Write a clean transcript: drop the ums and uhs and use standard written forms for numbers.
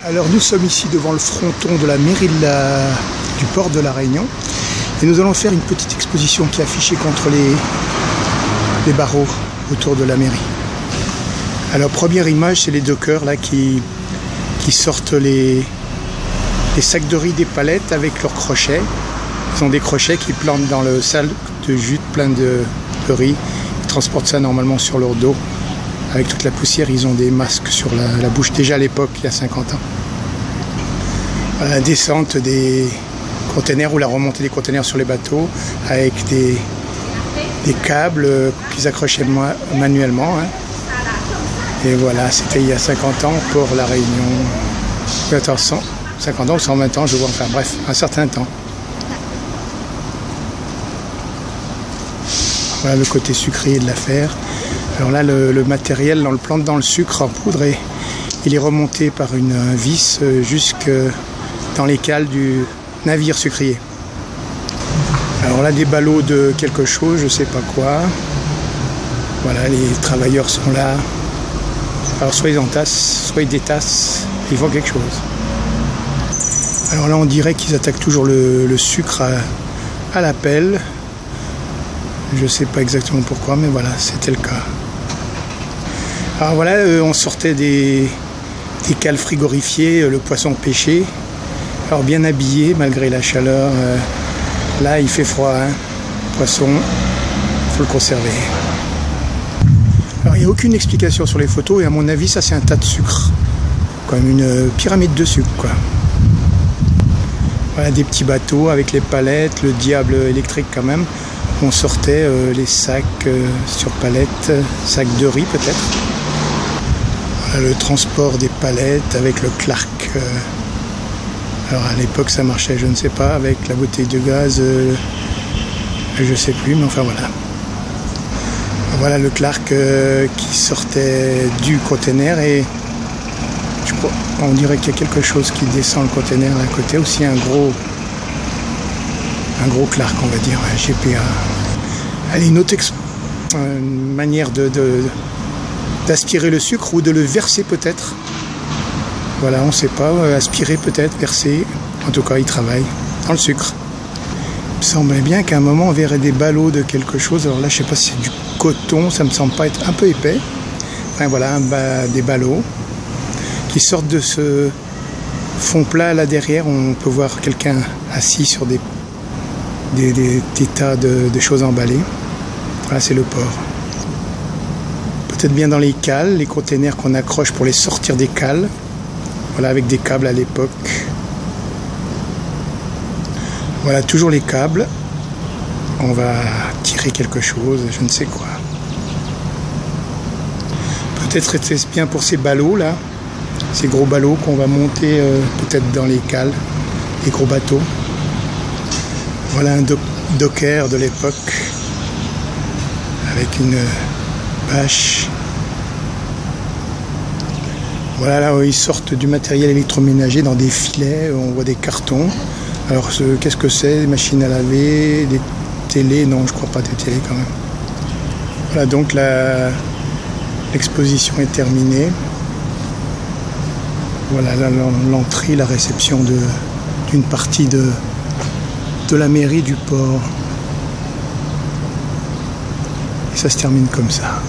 Alors nous sommes ici devant le fronton de la mairie du port de la Réunion et nous allons faire une petite exposition qui est affichée contre les barreaux autour de la mairie. Alors première image, c'est les dockers là qui sortent les sacs de riz des palettes avec leurs crochets. Ils ont des crochets qui plantent dans le sac de jute plein de riz. Ils transportent ça normalement sur leur dos. Avec toute la poussière, ils ont des masques sur la bouche, déjà à l'époque, il y a 50 ans. La descente des containers ou la remontée des containers sur les bateaux avec des câbles qu'ils accrochaient manuellement. Hein. Et voilà, c'était il y a 50 ans pour la Réunion. Attends, 50 ans ou 120 ans, je vois, enfin bref, un certain temps. Voilà le côté sucré de l'affaire. Alors là, le matériel, on le plante dans le sucre en poudre et il est remonté par une vis jusque dans les cales du navire sucrier. Alors là, des ballots de quelque chose, je ne sais pas quoi. Voilà, les travailleurs sont là. Alors soit ils entassent, soit ils détassent, ils font quelque chose. Alors là, on dirait qu'ils attaquent toujours le sucre à la pelle. Je ne sais pas exactement pourquoi, mais voilà, c'était le cas. Alors voilà, on sortait des cales frigorifiées, le poisson pêché. Alors bien habillé malgré la chaleur. Là, il fait froid, hein. Le poisson, il faut le conserver. Alors il n'y a aucune explication sur les photos et à mon avis, ça c'est un tas de sucre. Comme une pyramide de sucre, quoi. Voilà, des petits bateaux avec les palettes, le diable électrique quand même. On sortait les sacs sur palettes, sacs de riz peut-être. Voilà, le transport des palettes avec le Clark. Alors à l'époque ça marchait, je ne sais pas, avec la bouteille de gaz, je ne sais plus, mais enfin voilà. Voilà le Clark qui sortait du container et je crois, on dirait qu'il y a quelque chose qui descend le container à côté, aussi un gros Clark, on va dire, un GPA. Allez, une autre manière d'aspirer le sucre ou de le verser peut-être. Voilà, on ne sait pas, aspirer peut-être, verser. En tout cas, il travaille dans le sucre. Il me semblait bien qu'à un moment, on verrait des ballots de quelque chose. Alors là, je ne sais pas si c'est du coton, ça me semble pas être un peu épais. Enfin voilà, des ballots qui sortent de ce fond plat là derrière. On peut voir quelqu'un assis sur des tas de choses emballées. Voilà, c'est le port. Peut-être bien dans les cales, les containers qu'on accroche pour les sortir des cales. Voilà, avec des câbles à l'époque. Voilà, toujours les câbles. On va tirer quelque chose, je ne sais quoi. Peut-être était-ce bien pour ces ballots là, ces gros ballots qu'on va monter peut-être dans les cales, les gros bateaux. Voilà un docker de l'époque avec une bâche. Voilà là où ils sortent du matériel électroménager dans des filets, on voit des cartons. Alors qu'est-ce que c'est? Des machines à laver, des télés? Non, je crois pas des télés quand même. Voilà, donc l'exposition est terminée. Voilà là l'entrée, la réception d'une partie de la mairie du port. Et ça se termine comme ça.